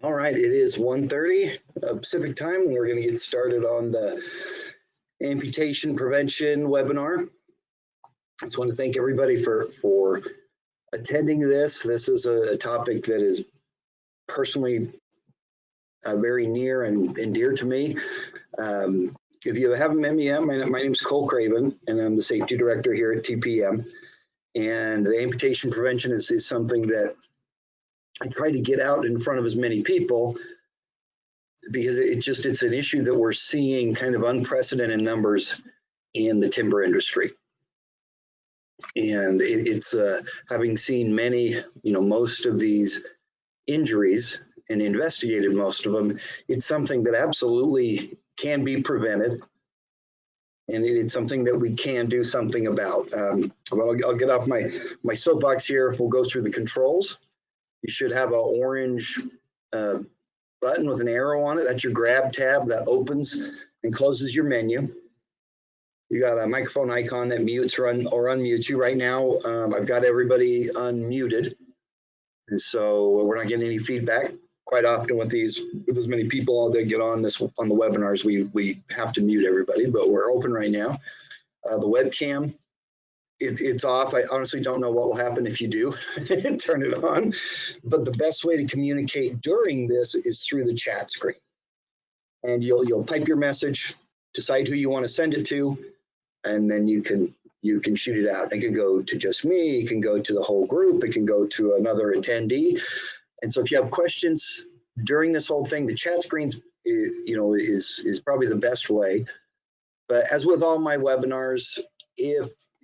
All right, it is 1:30 Pacific time, and we're going to get started on the amputation prevention webinar. I just want to thank everybody for attending this. This is a topic that is personally very near and dear to me. If you haven't met me yet, my name is Cole Craven, and I'm the safety director here at TPM. And the amputation prevention is something that I try to get out in front of as many people, because it's an issue that we're seeing kind of unprecedented numbers in the timber industry. And it's having seen many, most of these injuries and investigated most of them, it's something that absolutely can be prevented. And it's something that we can do something about. Well, I'll get off my soapbox here. We'll go through the controls. You should have an orange button with an arrow on it. That's your grab tab that opens and closes your menu. You got a microphone icon that mutes or unmutes you. Right now, I've got everybody unmuted. And so we're not getting any feedback. Quite often with as many people that get on the webinars, we have to mute everybody, but we're open right now. The webcam, it's off. I honestly don't know what will happen if you do turn it on, but the best way to communicate during this is through the chat screen. And you'll type your message, decide who you want to send it to, and then you can shoot it out. It can go to just me, it can go to the whole group, it can go to another attendee. And so if you have questions during this whole thing, the chat screens is probably the best way. But as with all my webinars,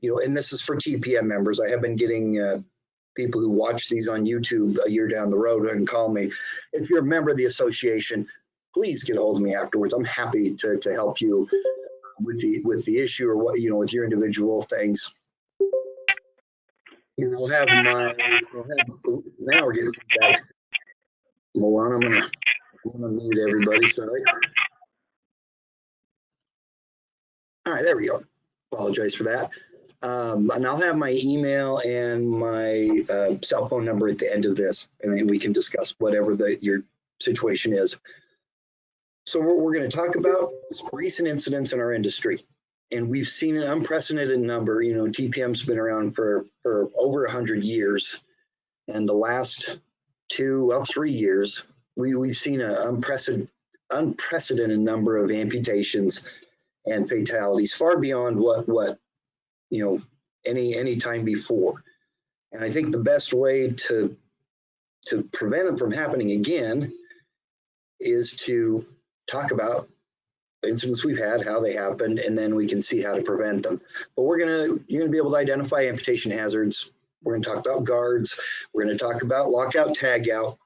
and this is for TPM members, I have been getting people who watch these on YouTube a year down the road and call me. If you're a member of the association, please get a hold of me afterwards. I'm happy to help you with the issue or what, with your individual things. Now we're getting feedback. Hold on, I'm gonna mute everybody, sorry. All right, there we go. Apologize for that. And I'll have my email and my cell phone number at the end of this, and then we can discuss whatever your situation is. So what we're going to talk about is recent incidents in our industry. And we've seen an unprecedented number. TPM's been around for over 100 years. And the last 3 years, we've seen an unprecedented number of amputations and fatalities, far beyond what any time before. And I think the best way to prevent them from happening again is to talk about incidents we've had, how they happened, and then we can see how to prevent them. But you're gonna be able to identify amputation hazards. We're gonna talk about guards. We're gonna talk about lockout, tagout.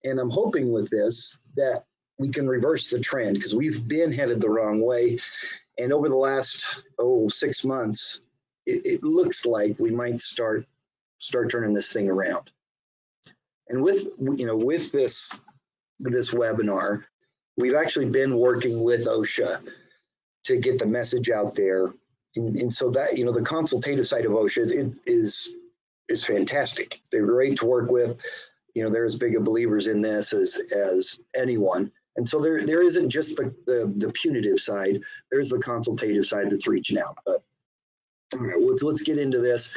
And I'm hoping with this that we can reverse the trend, because we've been headed the wrong way. And over the last 6 months, it looks like we might start turning this thing around. And with this webinar, we've actually been working with OSHA to get the message out there. And so that, the consultative side of OSHA is fantastic. They're great to work with. They're as big of believers in this as anyone. And so there isn't just the punitive side, there's the consultative side that's reaching out. But all right, let's get into this.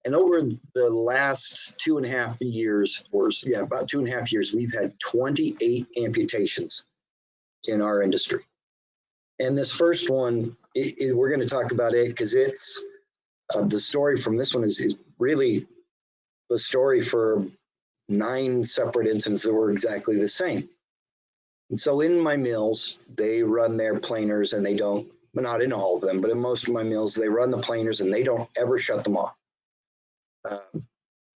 And over the last 2.5 years, about 2.5 years, we've had 28 amputations in our industry. And this first one, we're going to talk about it because it's the story from this one is really the story for 9 separate incidents that were exactly the same. And so in my mills, they run their planers, and they don't, but not in all of them, but in most of my mills, they run the planers and they don't ever shut them off.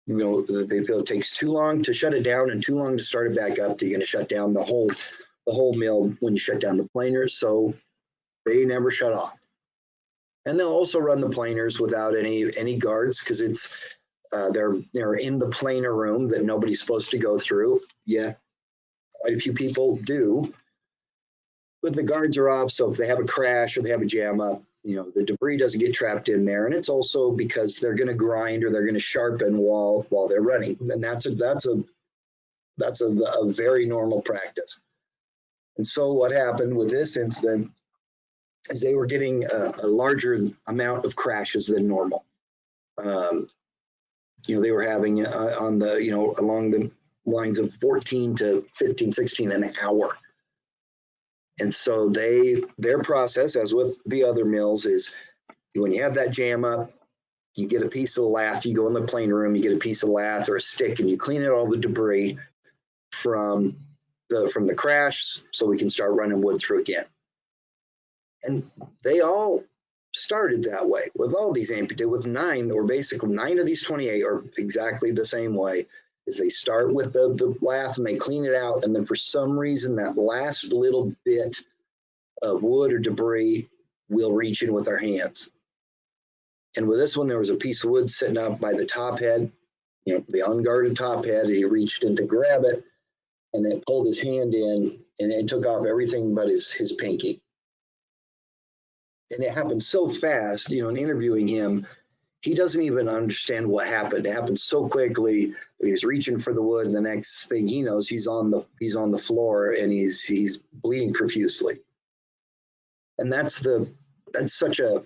They feel it takes too long to shut it down and too long to start it back up. They're going to shut down the whole mill when you shut down the planers, so they never shut off. And they'll also run the planers without any guards, because it's they're in the planer room that nobody's supposed to go through. Yeah, quite a few people do, but the guards are off, so if they have a crash or they have a jam up, the debris doesn't get trapped in there. And it's also because they're going to grind or they're going to sharpen while they're running, and that's a That's a very normal practice. And so what happened with this incident is they were getting a larger amount of crashes than normal. They were having on the, along the lines of 14 to 15, 16 an hour. And so their process, as with the other mills, is when you have that jam up, you get a piece of lath, you go in the plane room, you get a piece of lath or a stick, and you clean out all the debris from the crash so we can start running wood through again. And they all started that way with all these amputated, with 9, or basically 9 of these 28 are exactly the same way. Is they start with the lath and they clean it out, and then for some reason that last little bit of wood or debris we'll reach in with our hands. And with this one, there was a piece of wood sitting up by the top head, the unguarded top head, and he reached in to grab it, and it pulled his hand in, and it took off everything but his pinky. And it happened so fast, in interviewing him, he doesn't even understand what happened. It happened so quickly. He was reaching for the wood, and the next thing he knows, he's on the floor and he's bleeding profusely. And that's such a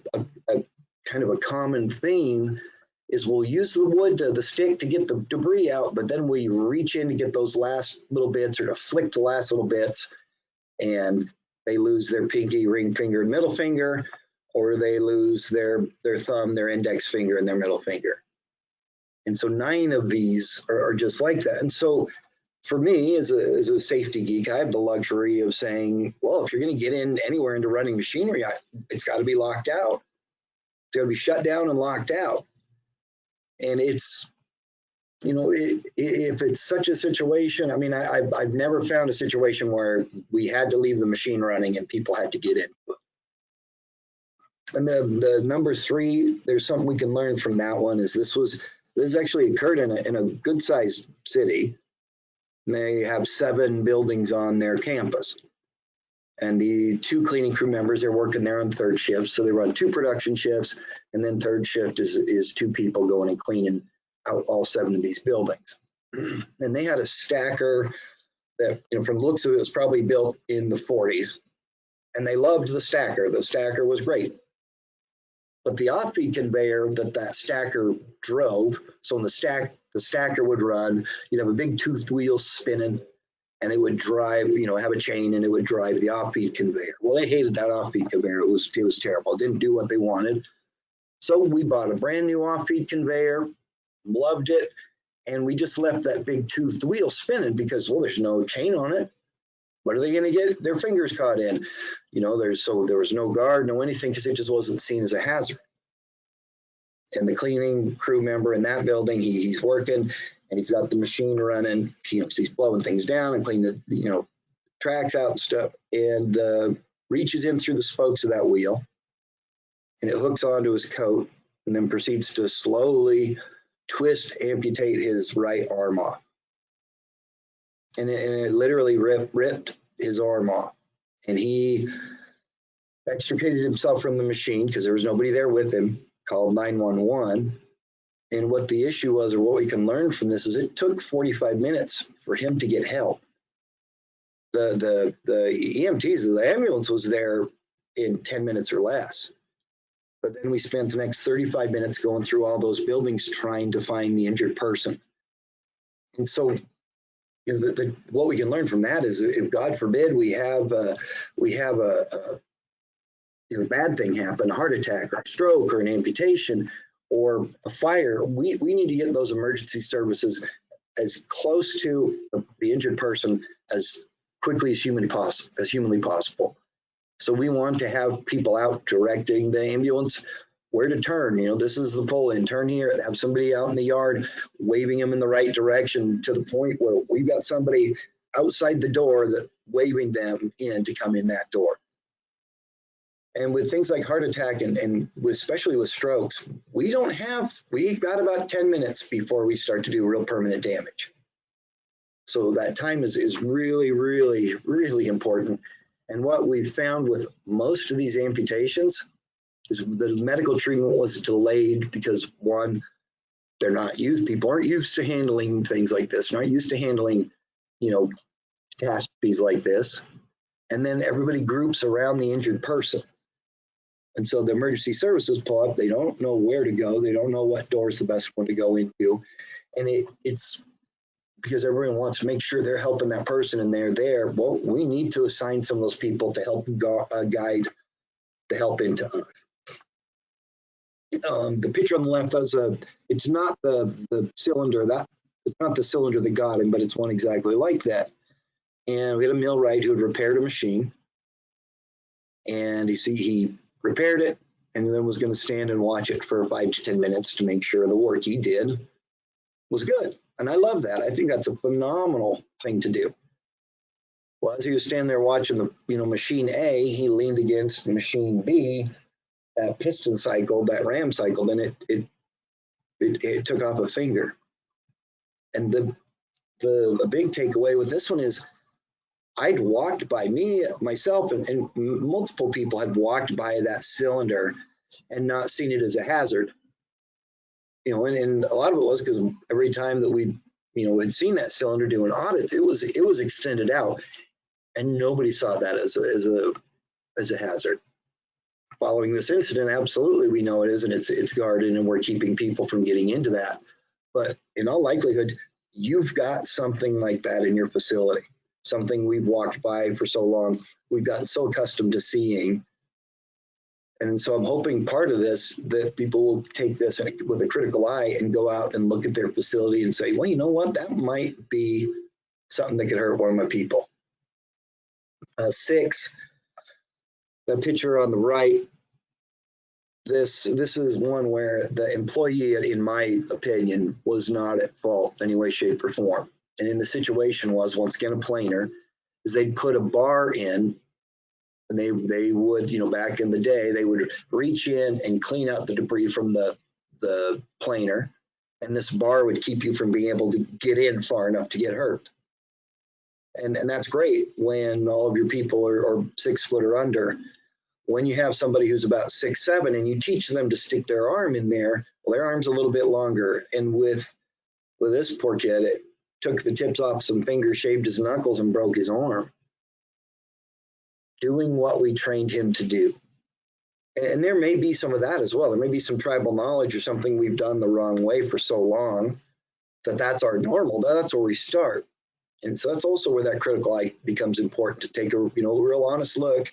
kind of a common theme, is we'll use the wood the stick to get the debris out, but then we reach in to get those last little bits, or to flick the last little bits, and they lose their pinky, ring finger, and middle finger, or they lose their thumb, their index finger, and their middle finger. And so 9 of these are just like that. And so for me, as a safety geek, I have the luxury of saying, well, if you're going to get in anywhere into running machinery, it's got to be locked out. It's got to be shut down and locked out. And it's, if it's such a situation, I mean, I've never found a situation where we had to leave the machine running and people had to get in. And the number 3, there's something we can learn from that one, is this actually occurred in a good sized city. And they have 7 buildings on their campus. And the 2 cleaning crew members, they're working there on 3rd shift. So they run 2 production shifts, and then 3rd shift is 2 people going and cleaning out all 7 of these buildings. And they had a stacker that, from the looks of it, was probably built in the 40s. And they loved the stacker. The stacker was great. But the off-feed conveyor that stacker drove, so when the stacker would run, you'd have a big toothed wheel spinning, and it would drive, have a chain, and it would drive the off-feed conveyor. Well, they hated that off-feed conveyor. It was terrible. It didn't do what they wanted. So we bought a brand new off-feed conveyor, loved it, and we just left that big toothed wheel spinning because, well, there's no chain on it. What are they going to get their fingers caught in? There was no guard, no anything, because it just wasn't seen as a hazard. And the cleaning crew member in that building, he's working, and he's got the machine running. He's blowing things down and cleaning the tracks out and stuff, and reaches in through the spokes of that wheel, and it hooks onto his coat, and then proceeds to slowly amputate his right arm off. And it literally ripped his arm off. And he extricated himself from the machine because there was nobody there with him, called 911. And what the issue was, or what we can learn from this, is it took 45 minutes for him to get help. The EMTs, the ambulance was there in 10 minutes or less. But then we spent the next 35 minutes going through all those buildings trying to find the injured person. And so what we can learn from that is, if God forbid we have a bad thing happen, a heart attack or a stroke or an amputation or a fire, we need to get those emergency services as close to the injured person as quickly as humanly possible. So we want to have people out directing the ambulance where to turn. This is the pull-in, turn here, have somebody out in the yard waving them in the right direction, to the point where we've got somebody outside the door that waving them in to come in that door. And with things like heart attack and especially with strokes, we've got about 10 minutes before we start to do real permanent damage. So that time is really, really, really important. And what we found with most of these amputations is the medical treatment was delayed because, one, people aren't used to handling things like this, not used to handling catastrophes like this. And then everybody groups around the injured person. And so the emergency services pull up, they don't know where to go. They don't know what door is the best one to go into. And it's because everyone wants to make sure they're helping that person and they're there. Well, we need to assign some of those people to help guide the help into us. The picture on the left is it's not the cylinder it's not the cylinder that got him, but it's one exactly like that. And we had a millwright who had repaired a machine, and he repaired it and then was going to stand and watch it for 5 to 10 minutes to make sure the work he did was good. And I love that. I think that's a phenomenal thing to do. Well, as he was standing there watching the machine A, he leaned against machine B, that piston cycle, that ram cycle, then it took off a finger. And the big takeaway with this one is I'd walked by, myself and multiple people had walked by that cylinder and not seen it as a hazard. And a lot of it was because every time that we had seen that cylinder doing audits, it was extended out, and nobody saw that as a hazard. Following this incident, absolutely we know it is, and it's guarded, and we're keeping people from getting into that. But in all likelihood, you've got something like that in your facility, something we've walked by for so long, we've gotten so accustomed to seeing. And so I'm hoping part of this, that people will take this with a critical eye and go out and look at their facility and say, well, you know what, that might be something that could hurt one of my people. 6, the picture on the right, this is one where the employee, in my opinion, was not at fault in any way, shape, or form. And in the situation was, once again, a planer, is they'd put a bar in, and they would, back in the day, they would reach in and clean out the debris from the planer, and this bar would keep you from being able to get in far enough to get hurt. And that's great when all of your people are 6 foot or under. When you have somebody who's about 6'7" and you teach them to stick their arm in there, well, their arm's a little bit longer. And with this poor kid, it took the tips off some fingers, shaved his knuckles, and broke his arm. Doing what we trained him to do. And there may be some of that as well. There may be some tribal knowledge or something we've done the wrong way for so long that's our normal. That's where we start. And so that's also where that critical eye becomes important, to take a real honest look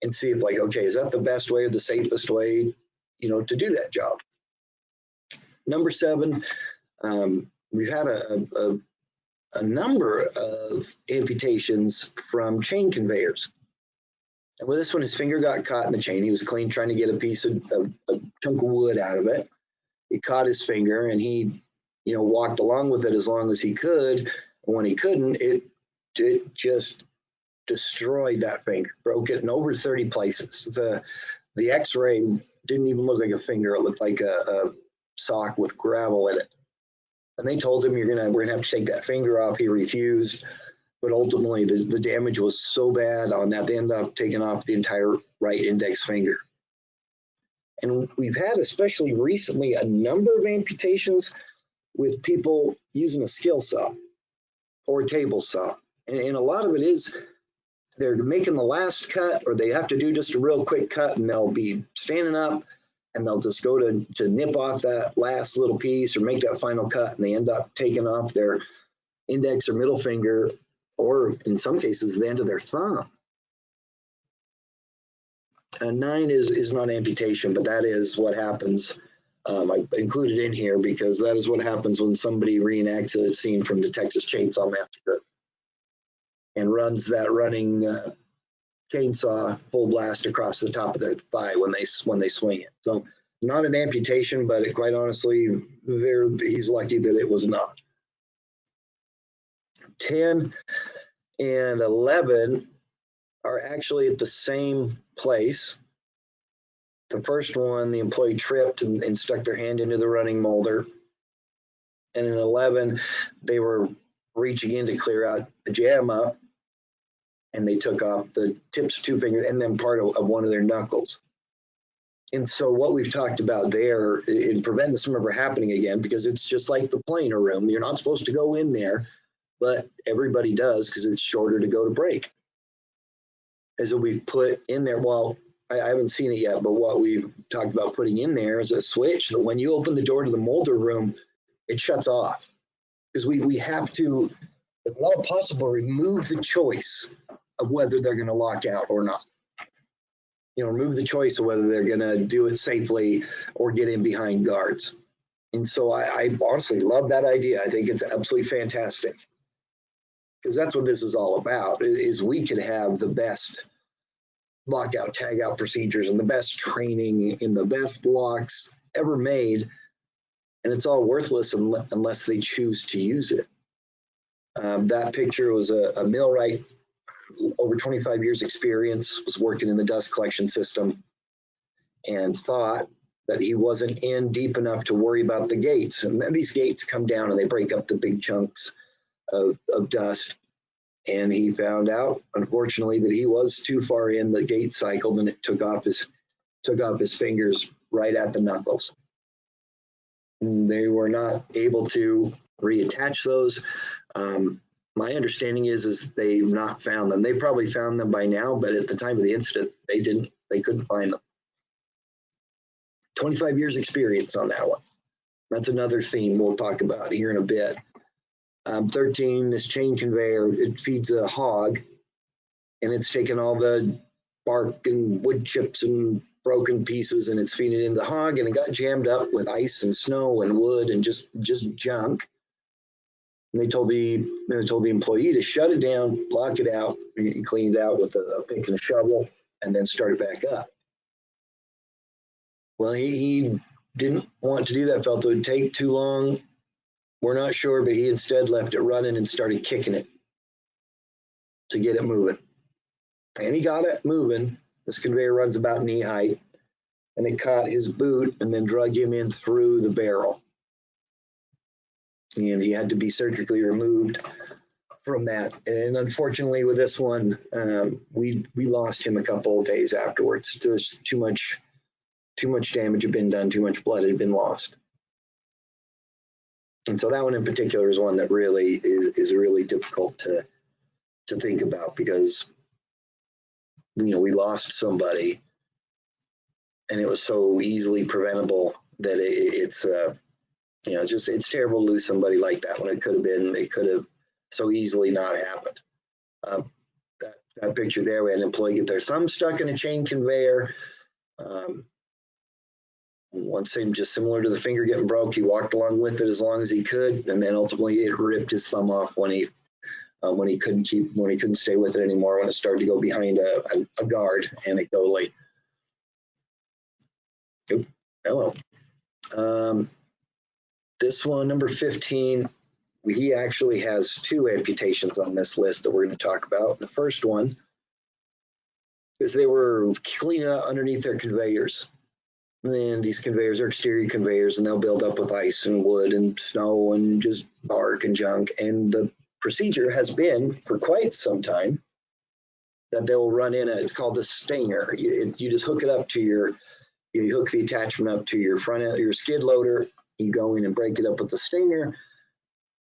and see if, like, okay, is that the best way or the safest way, to do that job? Number 7, we've had a number of amputations from chain conveyors. And with this one, his finger got caught in the chain. He was trying to get a piece of a chunk of wood out of it. It caught his finger, and he, walked along with it as long as he could. And when he couldn't, it just destroyed that finger, broke it in over 30 places. The X-ray didn't even look like a finger; it looked like a sock with gravel in it. And they told him, we're gonna have to take that finger off. He refused. But ultimately, the damage was so bad on that, they ended up taking off the entire right index finger. And we've had, especially recently, a number of amputations with people using a skill saw or a table saw. And a lot of it is they're making the last cut, or they have to do just a real quick cut, and they'll be standing up and they'll just go to nip off that last little piece or make that final cut, and they end up taking off their index or middle finger, or in some cases, the end of their thumb. 9 is not amputation, but that is what happens. I included in here because that is what happens when somebody reenacts a scene from the Texas Chainsaw Massacre and runs that running chainsaw full blast across the top of their thigh when they swing it. So not an amputation, but quite honestly, he's lucky that it was not. 10 and 11 are actually at the same place. The first one, the employee tripped and stuck their hand into the running molder. And in 11, they were reaching in to clear out the jam up, and they took off the tips of 2 fingers and then part of one of their knuckles. And so what we've talked about there, and prevent this from ever happening again, because it's just like the planer room. You're not supposed to go in there but everybody does because it's shorter to go to break. As we've put in there, well, I haven't seen it yet, but what we've talked about putting in there is a switch that when you open the door to the molder room, it shuts off. Because we have to, if at all possible, remove the choice of whether they're going to lock out or not. You know, remove the choice of whether they're going to do it safely or get in behind guards. And so I honestly love that idea. I think it's absolutely fantastic. Because that's what this is all about, is we could have the best lockout, tagout procedures and the best training in the best locks ever made, and it's all worthless unless they choose to use it. That picture was a millwright, over 25 years experience, was working in the dust collection system, and thought that he wasn't in deep enough to worry about the gates. And then these gates come down and they break up the big chunks of dust. And he found out, unfortunately, that he was too far in the gate cycle, and it took off his fingers right at the knuckles. And they were not able to reattach those. My understanding is they've not found them. They probably found them by now, but at the time of the incident, they couldn't find them. 25 years experience on that one. That's another theme we'll talk about here in a bit. 13, this chain conveyor, it feeds a hog, and it's taken all the bark and wood chips and broken pieces, and it's feeding it into the hog, and it got jammed up with ice and snow and wood and just junk. And they told the employee to shut it down, lock it out. He cleaned it out with a pick and a shovel, and then start it back up. Well, he didn't want to do that, felt it would take too long. We're not sure, but he instead left it running and started kicking it to get it moving. And he got it moving. This conveyor runs about knee height, and it caught his boot and then drug him in through the barrel. And he had to be surgically removed from that. And unfortunately, with this one, we lost him a couple of days afterwards. There's too much damage had been done, too much blood had been lost. And so that one in particular is one that really is really difficult to think about, because, you know, we lost somebody and it was so easily preventable that it's you know, it's terrible to lose somebody like that when it could have so easily not happened. That picture there, we had an employee get their thumb stuck in a chain conveyor. One thing just similar to the finger getting broke, he walked along with it as long as he could, and then ultimately it ripped his thumb off when he couldn't stay with it anymore, when it started to go behind a guard anecdotally. Hello. This one, number 15, he actually has 2 amputations on this list that we're going to talk about. The first one is they were cleaning out underneath their conveyors. And these conveyors are exterior conveyors, and they'll build up with ice and wood and snow and just bark and junk. And the procedure has been for quite some time that they'll run in it's called the stinger. You just hook it up to you hook the attachment up to your front end, your skid loader. You go in and break it up with the stinger,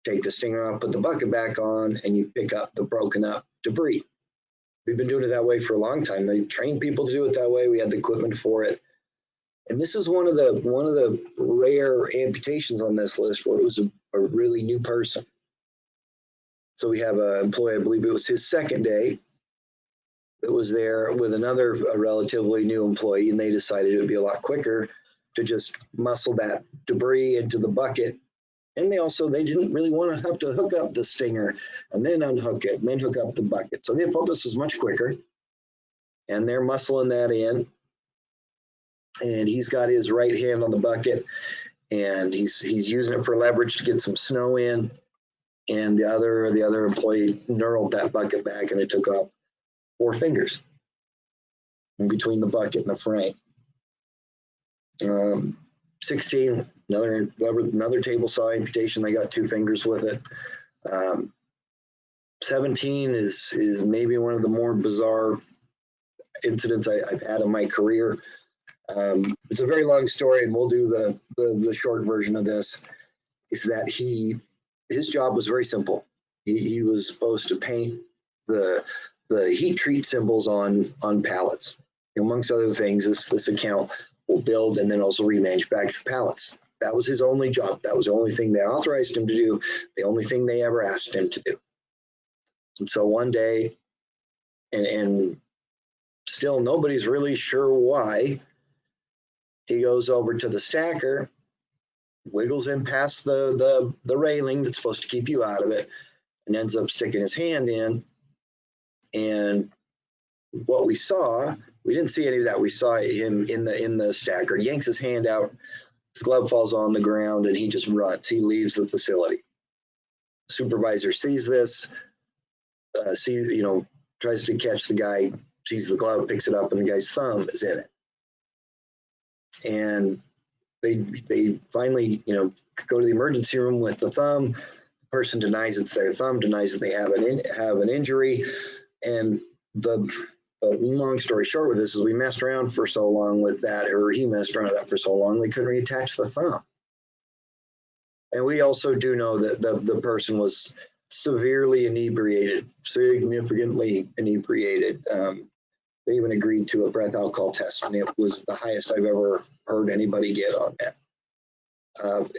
take the stinger off, put the bucket back on, and you pick up the broken up debris. We've been doing it that way for a long time. They trained people to do it that way. We had the equipment for it. And this is one of the rare amputations on this list where it was a really new person. So we have an employee, I believe it was his second day, that was there with a relatively new employee, and they decided it would be a lot quicker to just muscle that debris into the bucket. And they didn't really want to have to hook up the stinger and then unhook it and then hook up the bucket. So they felt this was much quicker, and they're muscling that in. And he's got his right hand on the bucket, and he's using it for leverage to get some snow in. And the other employee knurled that bucket back, and it took off 4 fingers in between the bucket and the frame. 16, another table saw amputation. They got 2 fingers with it. 17 is maybe one of the more bizarre incidents I've had in my career. It's a very long story, and we'll do the short version of this. Is that his job was very simple. He was supposed to paint the heat treat symbols on pallets. Amongst other things, this account will build and then also remanufacture pallets. That was his only job. That was the only thing they authorized him to do, the only thing they ever asked him to do. And so one day, and still nobody's really sure why, he goes over to the stacker, wiggles in past the railing that's supposed to keep you out of it, and ends up sticking his hand in. And what we saw, we didn't see any of that. We saw him in the stacker, yanks his hand out, his glove falls on the ground, and he just runs. He leaves the facility. Supervisor sees this, tries to catch the guy, sees the glove, picks it up, and the guy's thumb is in it. And they finally, go to the emergency room with the thumb. The person denies it's their thumb, denies that they have an injury. And the long story short with this is we messed around for so long with that, or he messed around with that for so long, they couldn't reattach the thumb. And we also do know that the person was severely inebriated, significantly inebriated. They even agreed to a breath alcohol test, and it was the highest I've ever heard anybody get on that.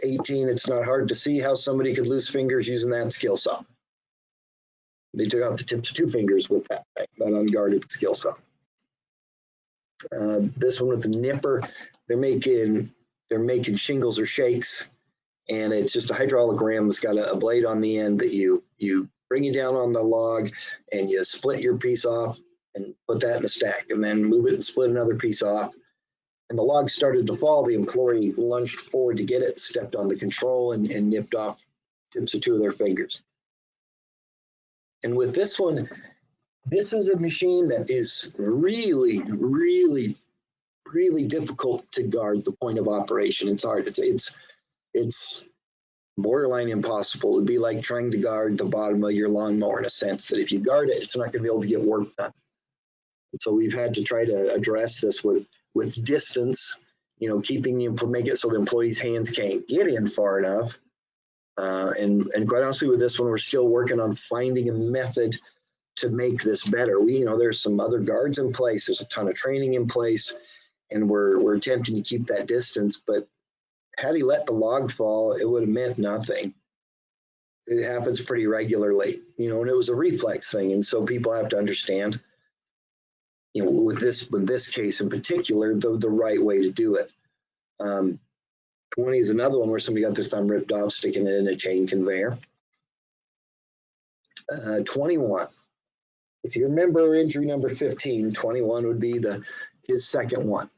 18, it's not hard to see how somebody could lose fingers using that skill saw. They took out the tips of 2 fingers with that unguarded skill saw. This one with the nipper, they're making shingles or shakes, and it's just a hydraulic ram that's got a blade on the end that you bring it down on the log, and you split your piece off and put that in a stack, and then move it and split another piece off. And the log started to fall. The employee lunged forward to get it, stepped on the control, and nipped off tips of 2 of their fingers. And with this one, this is a machine that is really, really, really difficult to guard the point of operation. It's hard. It's borderline impossible. It'd be like trying to guard the bottom of your lawnmower in a sense that if you guard it, it's not going to be able to get work done. And so we've had to try to address this with distance, keeping make it so the employee's hands can't get in far enough. And quite honestly, with this one, we're still working on finding a method to make this better. There's some other guards in place. There's a ton of training in place, and we're attempting to keep that distance. But had he let the log fall, it would have meant nothing. It happens pretty regularly, and it was a reflex thing. And so people have to understand, with this case in particular, the right way to do it. 20 is another one where somebody got their thumb ripped off, sticking it in a chain conveyor. 21. If you remember injury number 15, 21 would be his second one.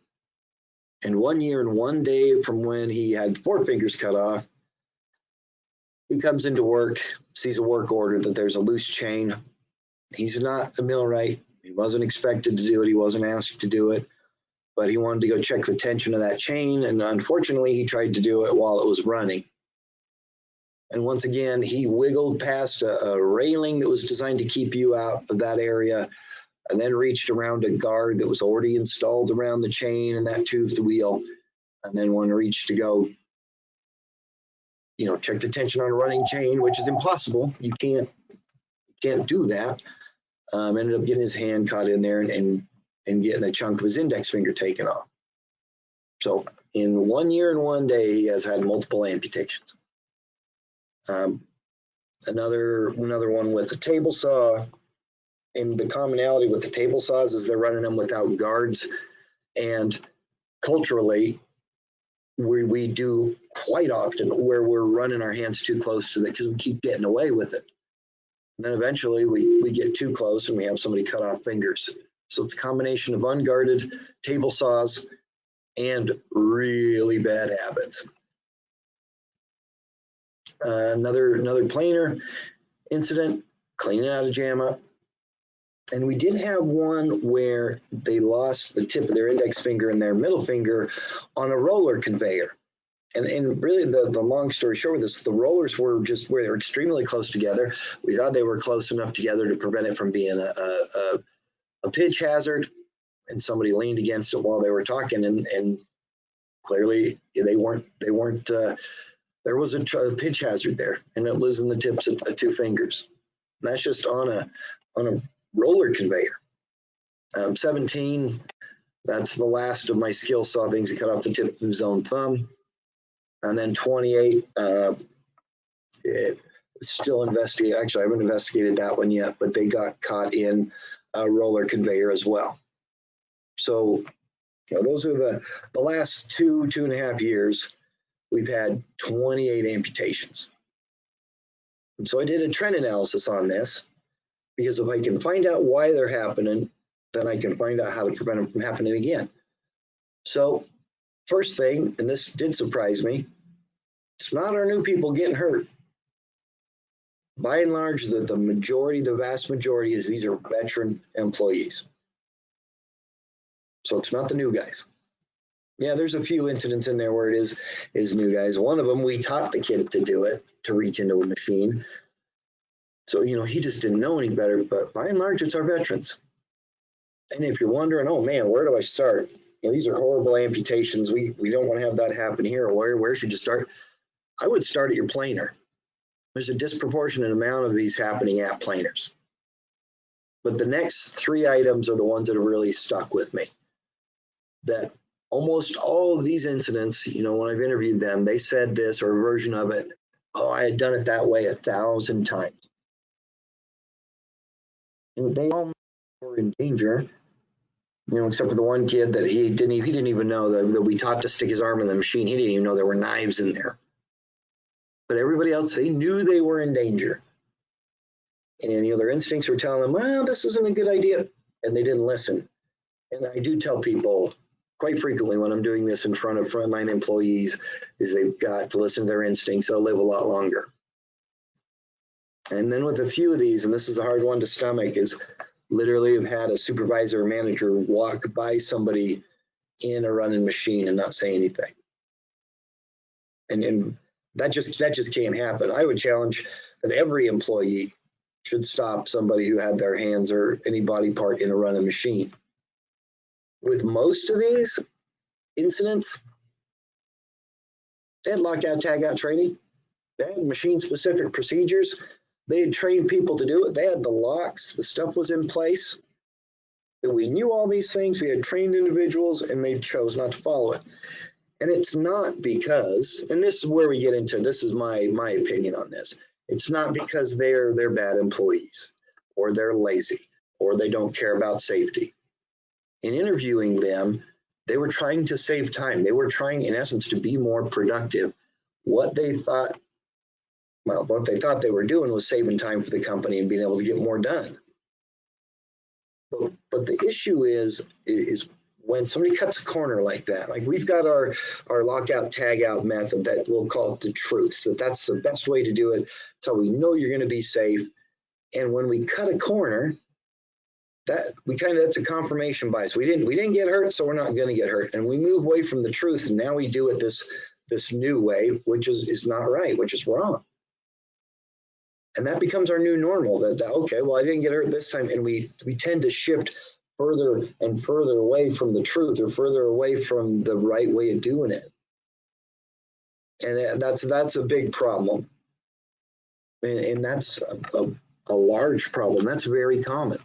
And 1 year and 1 day from when he had 4 fingers cut off, he comes into work, sees a work order that there's a loose chain. He's not a millwright. He wasn't expected to do it. He wasn't asked to do it. But he wanted to go check the tension of that chain, and unfortunately, he tried to do it while it was running. And once again, he wiggled past a railing that was designed to keep you out of that area, and then reached around a guard that was already installed around the chain and that toothed wheel, and then one reached to go, check the tension on a running chain, which is impossible. You can't do that. Ended up getting his hand caught in there and getting a chunk of his index finger taken off. So in 1 year and 1 day, he has had multiple amputations. Another one with a table saw, and the commonality with the table saws is they're running them without guards. And culturally, we do quite often where we're running our hands too close to it because we keep getting away with it. And then eventually we get too close and we have somebody cut off fingers. So it's a combination of unguarded table saws and really bad habits. Another planer incident, cleaning out a JAMA. And we did have one where they lost the tip of their index finger and their middle finger on a roller conveyor. And really the long story short with this, the rollers were just where they're extremely close together. We thought they were close enough together to prevent it from being a pitch hazard, and somebody leaned against it while they were talking, and clearly they weren't there was a pitch hazard there, and it was in the tips of the 2 fingers. That's just on a roller conveyor. 17, that's the last of my skill saw things that cut off the tip of his own thumb. And then 28, it's still investigating. Actually, I haven't investigated that one yet, but they got caught in a roller conveyor as well. So, those are the last 2.5 years. We've had 28 amputations. And so I did a trend analysis on this, because if I can find out why they're happening, then I can find out how to prevent them from happening again. So first thing, and this did surprise me, it's not our new people getting hurt. By and large, the vast majority is these are veteran employees. So it's not the new guys. Yeah, there's a few incidents in there where it is new guys. One of them, we taught the kid to do it, to reach into a machine. So, he just didn't know any better, but by and large, it's our veterans. And if you're wondering, oh man, where do I start? These are horrible amputations. We don't want to have that happen here. Where should you start? I would start at your planer. There's a disproportionate amount of these happening at planers. But the next 3 items are the ones that have really stuck with me. That almost all of these incidents, when I've interviewed them, they said this or a version of it. Oh, I had done it that way 1,000 times. And they all were in danger, except for the one kid that he didn't even know that we taught to stick his arm in the machine. He didn't even know there were knives in there. But everybody else, they knew they were in danger. And their instincts were telling them, well, this isn't a good idea. And they didn't listen. And I do tell people quite frequently when I'm doing this in front of frontline employees is they've got to listen to their instincts. They'll live a lot longer. And then with a few of these, and this is a hard one to stomach, is literally have had a supervisor or manager walk by somebody in a running machine and not say anything. And that just can't happen. I would challenge that every employee should stop somebody who had their hands or any body part in a running machine. With most of these incidents, they had lockout, tagout training. They had machine-specific procedures. They had trained people to do it. They had the locks. The stuff was in place. We knew all these things. We had trained individuals, and they chose not to follow it. And it's not because, and this is where we get into, this is my opinion on this. It's not because they're bad employees, or they're lazy, or they don't care about safety. In interviewing them, they were trying to save time. They were trying, in essence, to be more productive. What they thought they were doing was saving time for the company and being able to get more done. But the issue is when somebody cuts a corner like that. Like we've got our lockout tagout method that we'll call it the truth. So that's the best way to do it. So we know you're going to be safe. And when we cut a corner, that's a confirmation bias. We didn't get hurt, so we're not going to get hurt. And we move away from the truth, and now we do it this new way, which is not right, which is wrong. And that becomes our new normal. That okay, well, I didn't get hurt this time, and we tend to shift further and further away from the truth, or further away from the right way of doing it. And that's a big problem, and that's a large problem. That's very common.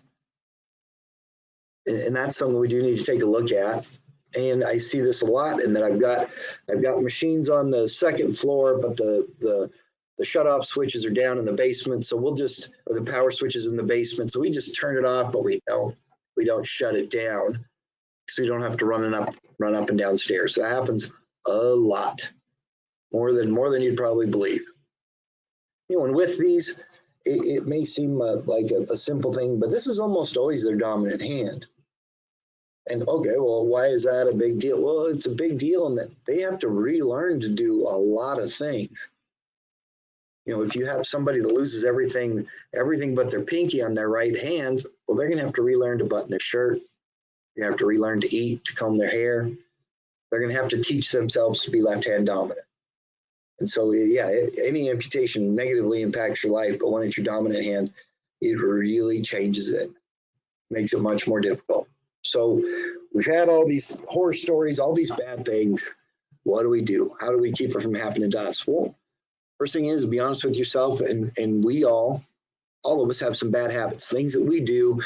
And that's something we do need to take a look at. And I see this a lot, and that I've got machines on the second floor, but the shut-off switches are down in the basement. So or the power switches in the basement. So we just turn it off, but we don't shut it down, so you don't have to run up and down stairs. That happens a lot, more than you'd probably believe. And with these, it may seem like a simple thing, but this is almost always their dominant hand. And okay, well, why is that a big deal? Well, it's a big deal in that they have to relearn to do a lot of things. If you have somebody that loses everything but their pinky on their right hand, well, they're going to have to relearn to button their shirt. They have to relearn to eat, to comb their hair. They're going to have to teach themselves to be left-hand dominant. And so, yeah, any amputation negatively impacts your life, but when it's your dominant hand, it really changes it, makes it much more difficult. So we've had all these horror stories, all these bad things. What do we do? How do we keep it from happening to us? Well, first thing is be honest with yourself, and we all all of us have some bad habits, things that we do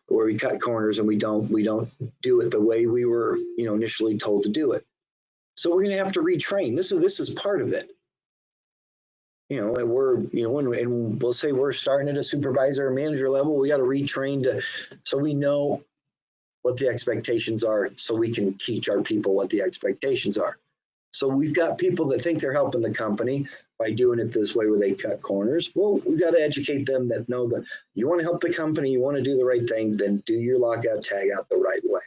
where we cut corners and we don't do it the way we were, initially told to do it. So we're going to have to retrain. This is part of it. And we're, and we'll say we're starting at a supervisor or manager level, we got to retrain so we know what the expectations are, so we can teach our people what the expectations are. So we've got people that think they're helping the company by doing it this way where they cut corners. Well, we've got to educate them that know that you want to help the company, you want to do the right thing, then do your lockout tag out the right way.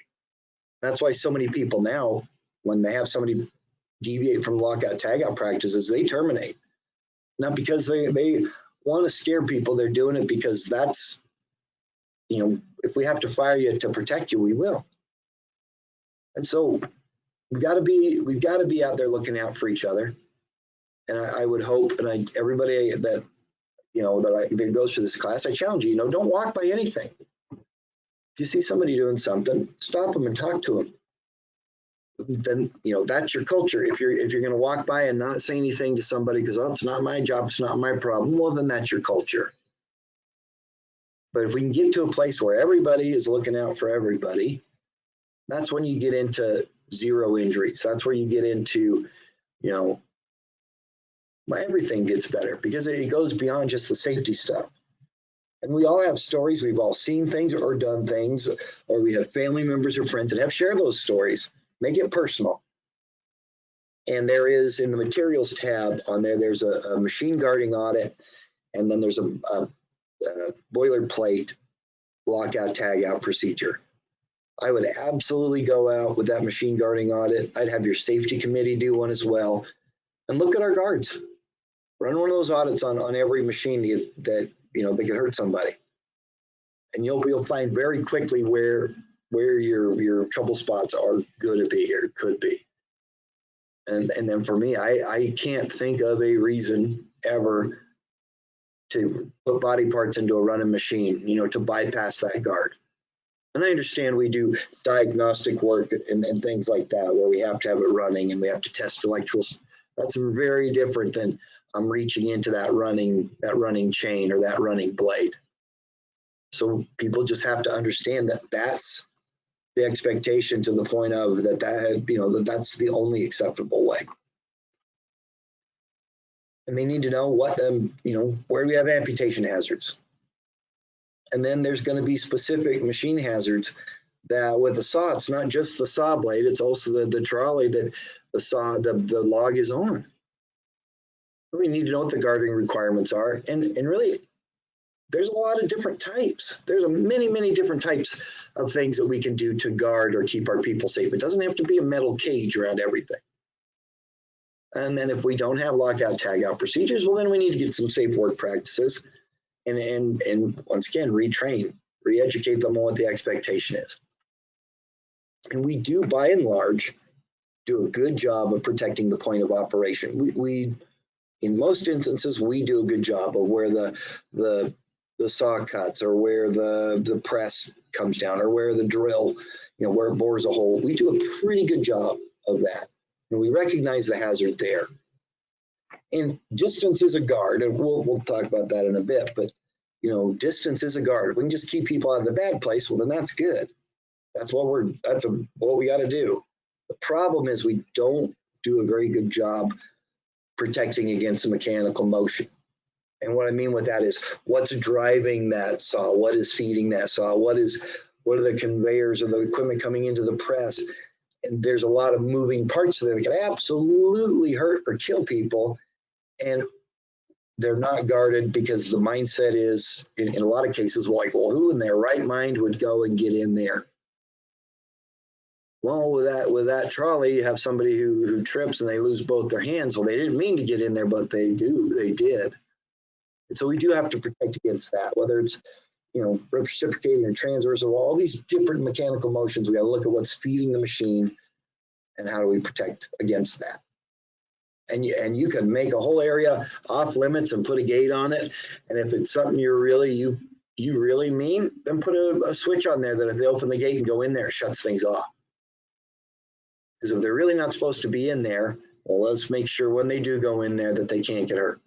That's why so many people now, when they have somebody deviate from lockout tag out practices, they terminate. Not because they want to scare people, they're doing it because that's, if we have to fire you to protect you, we will. And so we've got to be out there looking out for each other. And I would hope, and everybody that that goes through this class, I challenge you, don't walk by anything. If you see somebody doing something, stop them and talk to them. Then that's your culture. If you're going to walk by and not say anything to somebody because it's not my job, it's not my problem, well, then that's your culture. But if we can get to a place where everybody is looking out for everybody, that's when you get into zero injuries. That's where you get into, everything gets better because it goes beyond just the safety stuff. And we all have stories. We've all seen things or done things, or we have family members or friends that have shared those stories. Make it personal. And there is, in the materials tab on there, there's a machine guarding audit, and then there's a boilerplate lockout tag out procedure. I would absolutely go out with that machine guarding audit. I'd have your safety committee do one as well. And look at our guards. Run one of those audits on every machine that could hurt somebody. And you'll find very quickly where your trouble spots are going to be or could be. And then for me, I can't think of a reason ever to put body parts into a running machine, to bypass that guard. And I understand we do diagnostic work and things like that, where we have to have it running and we have to test electrical. That's very different than I'm reaching into that running chain or that running blade. So people just have to understand that that's the expectation, to the point of that's the only acceptable way. And they need to know where we have amputation hazards. And then there's going to be specific machine hazards that with a saw, it's not just the saw blade, it's also the trolley that the log is on. We need to know what the guarding requirements are. And really, there's a lot of different types. There's many different types of things that we can do to guard or keep our people safe. It doesn't have to be a metal cage around everything. And then if we don't have lockout tag out procedures, well, then we need to get some safe work practices and once again, retrain, re-educate them on what the expectation is. And we do, by and large, do a good job of protecting the point of operation. We in most instances, we do a good job of where the saw cuts, or where the press comes down, or where the drill, where it bores a hole. We do a pretty good job of that. And we recognize the hazard there. And distance is a guard, and we'll talk about that in a bit, but distance is a guard. If we can just keep people out of the bad place, well, then that's good. That's what we got to do. The problem is we don't do a very good job protecting against the mechanical motion. And what I mean with that is, what's driving that saw? What is feeding that saw? What are the conveyors or the equipment coming into the press? And there's a lot of moving parts there that can absolutely hurt or kill people. And they're not guarded because the mindset is, in a lot of cases, well, who in their right mind would go and get in there? Well, with that trolley, you have somebody who trips and they lose both their hands. Well, they didn't mean to get in there, but they did. And so we do have to protect against that, whether it's reciprocating or transverse, or all these different mechanical motions. We got to look at what's feeding the machine and how do we protect against that. And you can make a whole area off limits and put a gate on it. And if it's something you really mean, then put a switch on there that if they open the gate and go in there, it shuts things off. Because if they're really not supposed to be in there, well, let's make sure when they do go in there that they can't get hurt.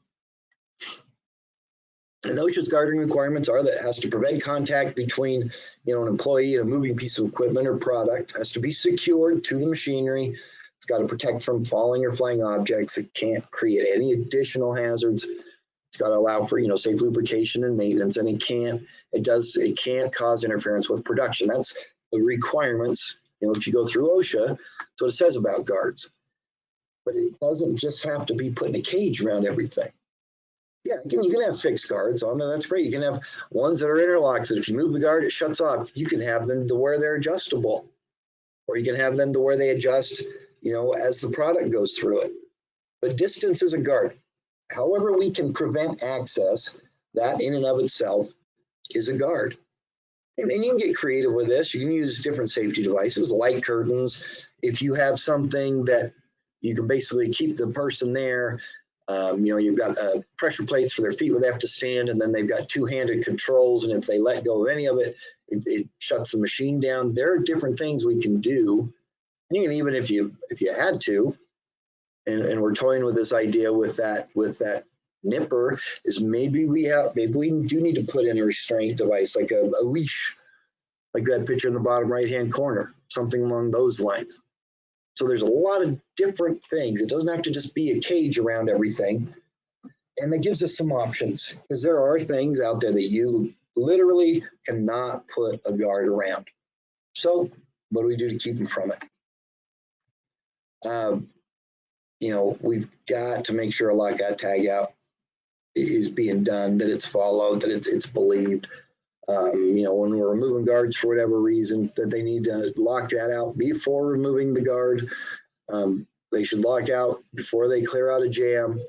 And OSHA's guarding requirements are that it has to prevent contact between, an employee and a moving piece of equipment or product. It has to be secured to the machinery. It's got to protect from falling or flying objects. It can't create any additional hazards. It's got to allow for, safe lubrication and maintenance, and it can't cause interference with production. That's the requirements. If you go through OSHA, that's what it says about guards. But it doesn't just have to be putting a cage around everything. Yeah, you can have fixed guards on there. That's great. You can have ones that are interlocks that if you move the guard, it shuts off. You can have them to where they're adjustable, or you can have them to where they adjust, as the product goes through it. But distance is a guard. However we can prevent access, that in and of itself is a guard. And you can get creative with this. You can use different safety devices, light curtains. If you have something that you can basically keep the person there, you've got pressure plates for their feet where they have to stand, and then they've got two-handed controls, and if they let go of any of it, it shuts the machine down. There are different things we can do. And you can, even if you had to, and we're toying with this idea with that nipper, is maybe we do need to put in a restraint device, like a leash, like that picture in the bottom right-hand corner, something along those lines. So there's a lot of different things. It doesn't have to just be a cage around everything. And that gives us some options, because there are things out there that you literally cannot put a guard around. So what do we do to keep them from it? We've got to make sure a lockout tagout is being done, that it's followed, that it's believed. When we're removing guards for whatever reason, that they need to lock that out before removing the guard. They should lock out before they clear out a jam.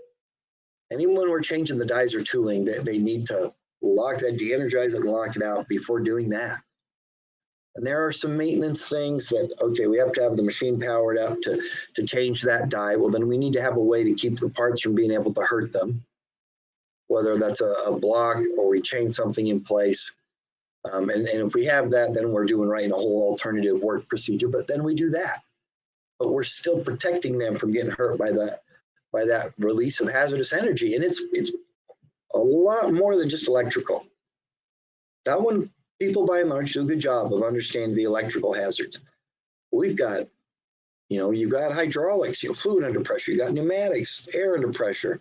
And even when we're changing the dies or tooling, they need to lock that, de-energize it and lock it out before doing that. And there are some maintenance things that, okay, we have to have the machine powered up to change that die. Well, then we need to have a way to keep the parts from being able to hurt them, whether that's a block or we change something in place. And if we have that, then we're doing right in a whole alternative work procedure, but then we do that. But we're still protecting them from getting hurt by that release of hazardous energy. And it's a lot more than just electrical. That one, people by and large do a good job of understanding the electrical hazards. We've got, you've got hydraulics, fluid under pressure, you've got pneumatics, air under pressure.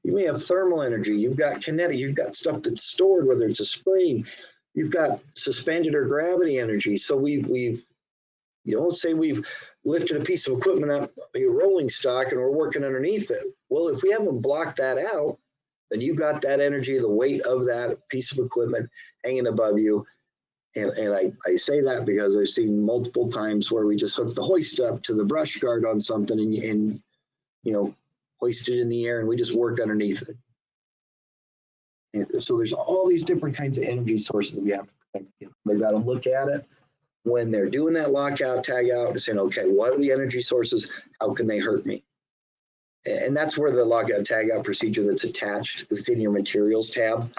You may have thermal energy, you've got kinetic, you've got stuff that's stored, whether it's a spring, you've got suspended or gravity energy. So we've say we've lifted a piece of equipment up a rolling stock and we're working underneath it. Well, if we haven't blocked that out, then you've got that energy, the weight of that piece of equipment hanging above you. And I say that because I've seen multiple times where we just hook the hoist up to the brush guard on something and hoist it in the air and we just work underneath it. And so there's all these different kinds of energy sources that we have to protect. They've got to look at it when they're doing that lockout, tag out, and saying, okay, what are the energy sources? How can they hurt me? And that's where the lockout, tag out procedure that's attached within your materials tab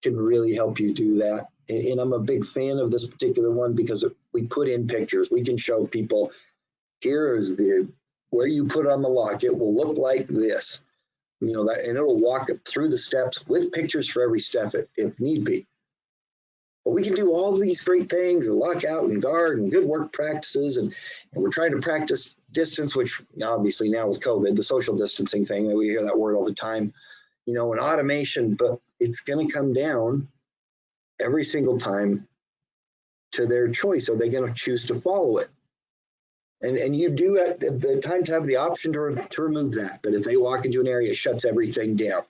can really help you do that. And I'm a big fan of this particular one because we put in pictures. We can show people, here is where you put on the lock. It will look like this. And it'll walk through the steps with pictures for every step if need be. But we can do all these great things, and lock out and guard and good work practices. And we're trying to practice distance, which obviously now with COVID, the social distancing thing, we hear that word all the time, and automation, but it's going to come down every single time to their choice. Are they going to choose to follow it? And you do at the time to have the option to remove that. But if they walk into an area, it shuts everything down.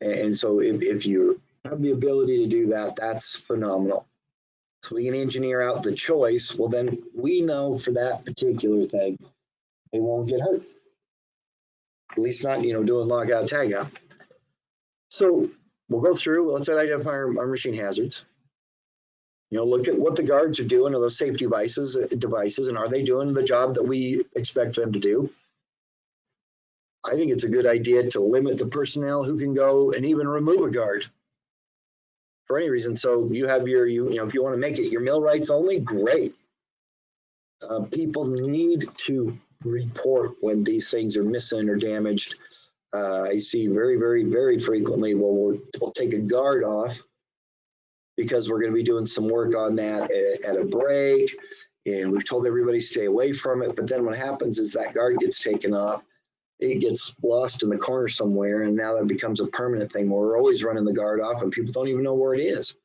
And so if you have the ability to do that, that's phenomenal. So we can engineer out the choice. Well, then we know for that particular thing, they won't get hurt. At least not, doing lockout, tag out. So we'll go through, let's identify our machine hazards. Look at what the guards are doing, or those safety devices, and are they doing the job that we expect them to do? I think it's a good idea to limit the personnel who can go and even remove a guard for any reason. So you have if you want to make it your millwrights only, great. People need to report when these things are missing or damaged. I see very, very, very frequently, well, we'll take a guard off because we're going to be doing some work on that at a break, and we've told everybody to stay away from it. But then what happens is that guard gets taken off, it gets lost in the corner somewhere, and now that becomes a permanent thing where we're always running the guard off and people don't even know where it is.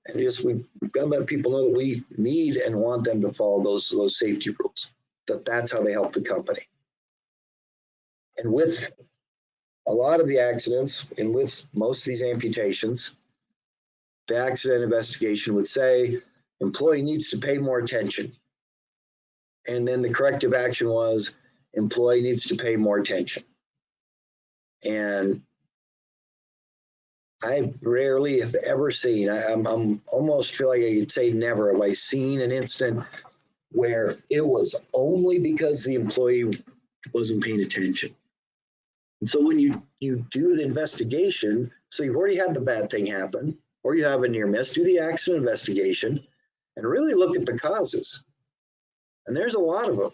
And we've got to let people know that we need and want them to follow those safety rules, that's how they help the company. And with a lot of the accidents and with most of these amputations, the accident investigation would say employee needs to pay more attention. And then the corrective action was employee needs to pay more attention. And I rarely have ever seen, I'm almost feel like I could say never have I seen an incident where it was only because the employee wasn't paying attention. And so when you do the investigation, so you've already had the bad thing happen, or you have a near miss, do the accident investigation and really look at the causes. And there's a lot of them.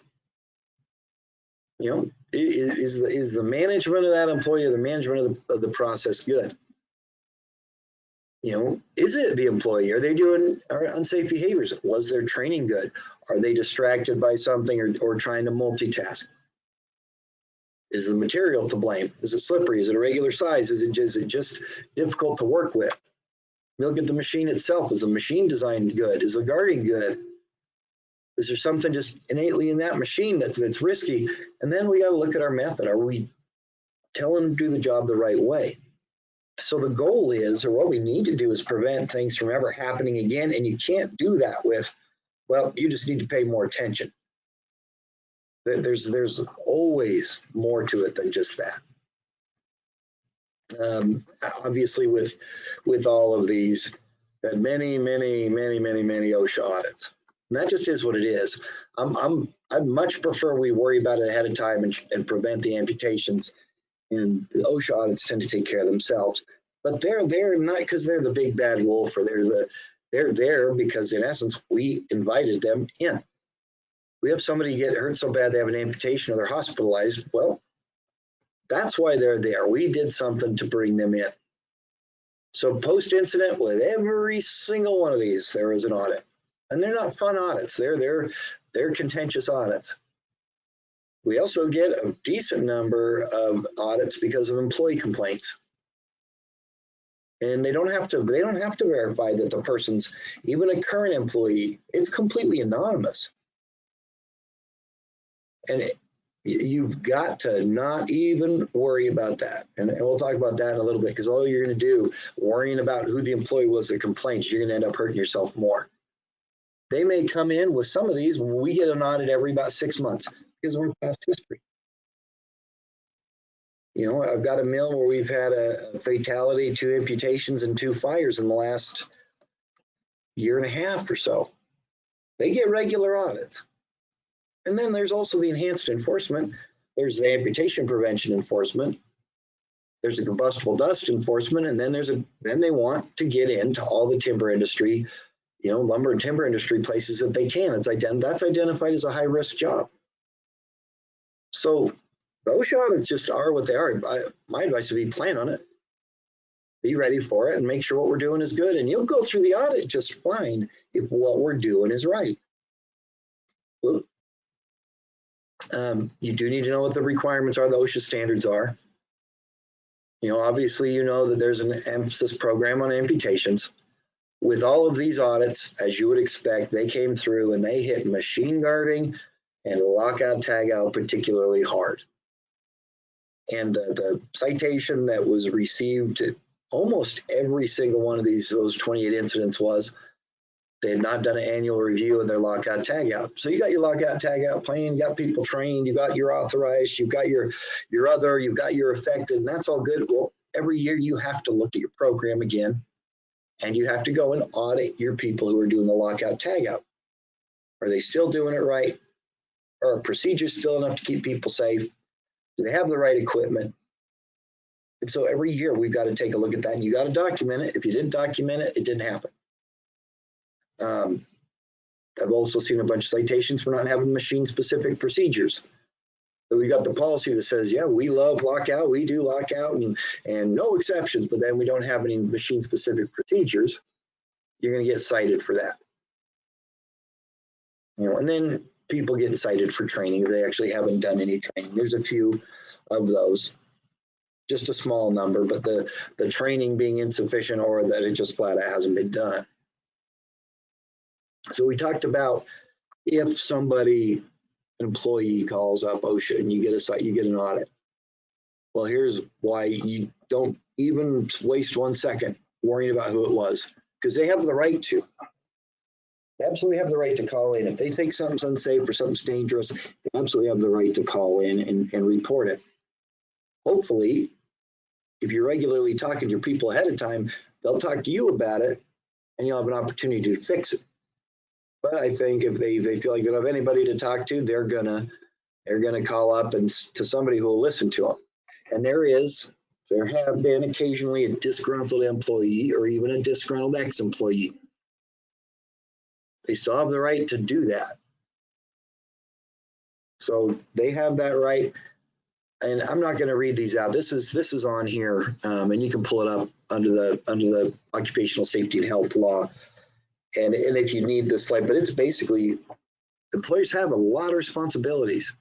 You know, is the management of that employee or the management of the process good? You know, is it the employee? Are they doing unsafe behaviors? Was their training good? Are they distracted by something or trying to multitask? Is the material to blame? Is it slippery? Is it a regular size? Is it just difficult to work with? Look at the machine itself. Is the machine design good? Is the guarding good? Is there something just innately in that machine that's risky? And then we got to look at our method. Are we telling them to do the job the right way? So the goal is, or what we need to do is prevent things from ever happening again. And you can't do that with, well, you just need to pay more attention. There's always more to it than just that. Obviously, with all of these, many OSHA audits. And that just is what it is. I'd much prefer we worry about it ahead of time and prevent the amputations. And the OSHA audits tend to take care of themselves. But they're not because they're the big bad wolf, or they're there because in essence we invited them in. We have somebody get hurt so bad they have an amputation or they're hospitalized. Well, that's why they're there. We did something to bring them in. So post-incident, with every single one of these, there is an audit. And they're not fun audits. They're contentious audits. We also get a decent number of audits because of employee complaints. And they don't have to verify that the person's even a current employee. It's completely anonymous. And you've got to not even worry about that. And we'll talk about that in a little bit, because all you're going to do worrying about who the employee was that complains, you're going to end up hurting yourself more. They may come in with some of these. We get an audit every about 6 months because we're past history. You know, I've got a mill where we've had a fatality, 2 amputations, and 2 fires in the last year and a half or so. They get regular audits. And then there's also the enhanced enforcement. There's the amputation prevention enforcement. There's the combustible dust enforcement, and then then they want to get into all the timber industry, you know, lumber and timber industry places that they can. That's identified as a high risk job. So those audits just are what they are. My advice would be plan on it, be ready for it, and make sure what we're doing is good. And you'll go through the audit just fine if what we're doing is right. You do need to know what the requirements are, the OSHA standards are. You know, obviously, you know that there's an emphasis program on amputations. With all of these audits, as you would expect, they came through and they hit machine guarding and lockout tagout particularly hard. And the citation that was received at almost every single one of those 28 incidents was they had not done an annual review of their lockout tagout. So you got your lockout tagout plan, you got people trained, you got your authorized, you've got your other, you've got your affected, and that's all good. Well, every year you have to look at your program again, and you have to go and audit your people who are doing the lockout tagout. Are they still doing it right? Are procedures still enough to keep people safe? Do they have the right equipment? And so every year we've got to take a look at that, and you got to document it. If you didn't document it, it didn't happen. I've also seen a bunch of citations for not having machine-specific procedures. we got the policy that says, yeah, we love lockout, we do lockout and no exceptions, but then we don't have any machine specific procedures, you're going to get cited for that. And then people get cited for training. They actually haven't done any training. There's a few of those, just a small number, but the training being insufficient or that it just flat out hasn't been done. So we talked about if somebody, an employee calls up OSHA and you get an audit. Well, here's why you don't even waste 1 second worrying about who it was, because they have the right to. They absolutely have the right to call in. If they think something's unsafe or something's dangerous, they absolutely have the right to call in and report it. Hopefully, if you're regularly talking to your people ahead of time, they'll talk to you about it and you'll have an opportunity to fix it. But I think if they feel like they don't have anybody to talk to, they're gonna call up and to somebody who will listen to them. And there have been occasionally a disgruntled employee or even a disgruntled ex-employee. They still have the right to do that. So they have that right. And I'm not going to read these out. This is on here, and you can pull it up under the occupational safety and health law. And if you need this slide, but it's basically employers have a lot of responsibilities.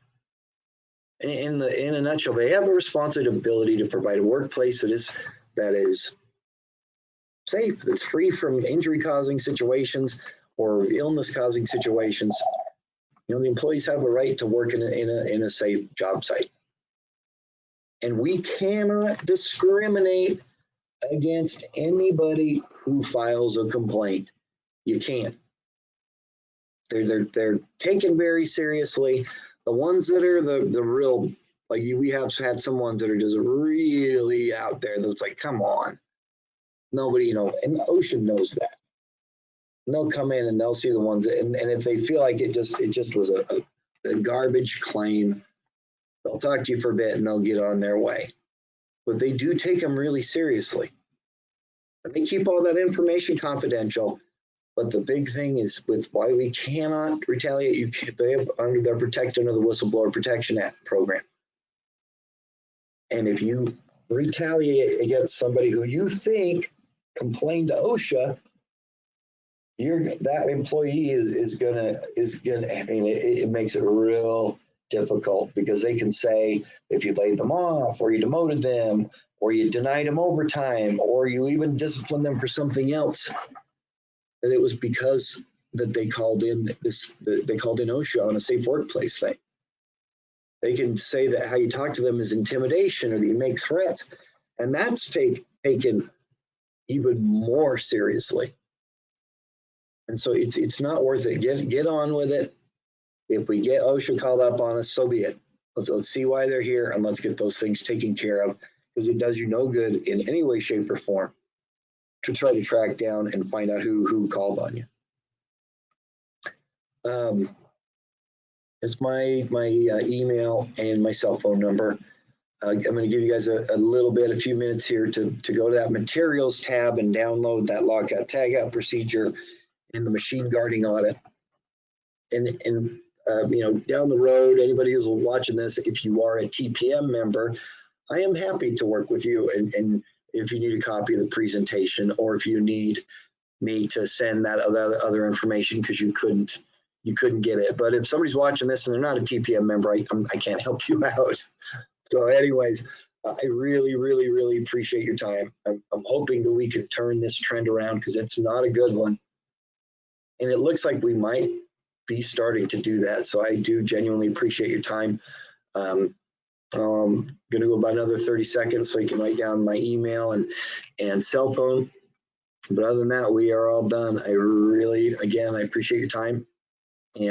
In a nutshell, they have a responsibility to provide a workplace that is safe, that's free from injury-causing situations or illness-causing situations. The employees have a right to work in a safe job site. And we cannot discriminate against anybody who files a complaint. You can't. They're taken very seriously. The ones that are the real, like we have had some ones that are just really out there that's like, come on. Nobody, and OSHA knows that. And they'll come in and they'll see the ones and if they feel like it just was a garbage claim, they'll talk to you for a bit and they'll get on their way. But they do take them really seriously. And they keep all that information confidential. But the big thing is with why we cannot retaliate, they're protected under the Whistleblower Protection Act program. And if you retaliate against somebody who you think complained to OSHA, that employee is gonna. I mean, it makes it real difficult because they can say if you laid them off, or you demoted them, or you denied them overtime, or you even disciplined them for something else, that it was because that they called in OSHA on a safe workplace thing. They can say that how you talk to them is intimidation or that you make threats, and that's taken even more seriously. And so it's not worth it. Get on with it. If we get OSHA called up on us, so be it. Let's see why they're here and let's get those things taken care of, because it does you no good in any way, shape, or form to try to track down and find out who called on you. It's my email and my cell phone number. I'm going to give you guys a few minutes here to go to that materials tab and download that lockout tagout procedure and the machine guarding audit. And down the road, anybody who's watching this, if you are a TPM member, I am happy to work with you. And if you need a copy of the presentation, or if you need me to send that other information because you couldn't get it. But if somebody's watching this and they're not a TPM member, I can't help you out. So anyways, I really, really, really appreciate your time. I'm hoping that we could turn this trend around because it's not a good one. And it looks like we might be starting to do that. So I do genuinely appreciate your time. I'm going to go about another 30 seconds so you can write down my email and cell phone. But other than that, we are all done. I appreciate your time.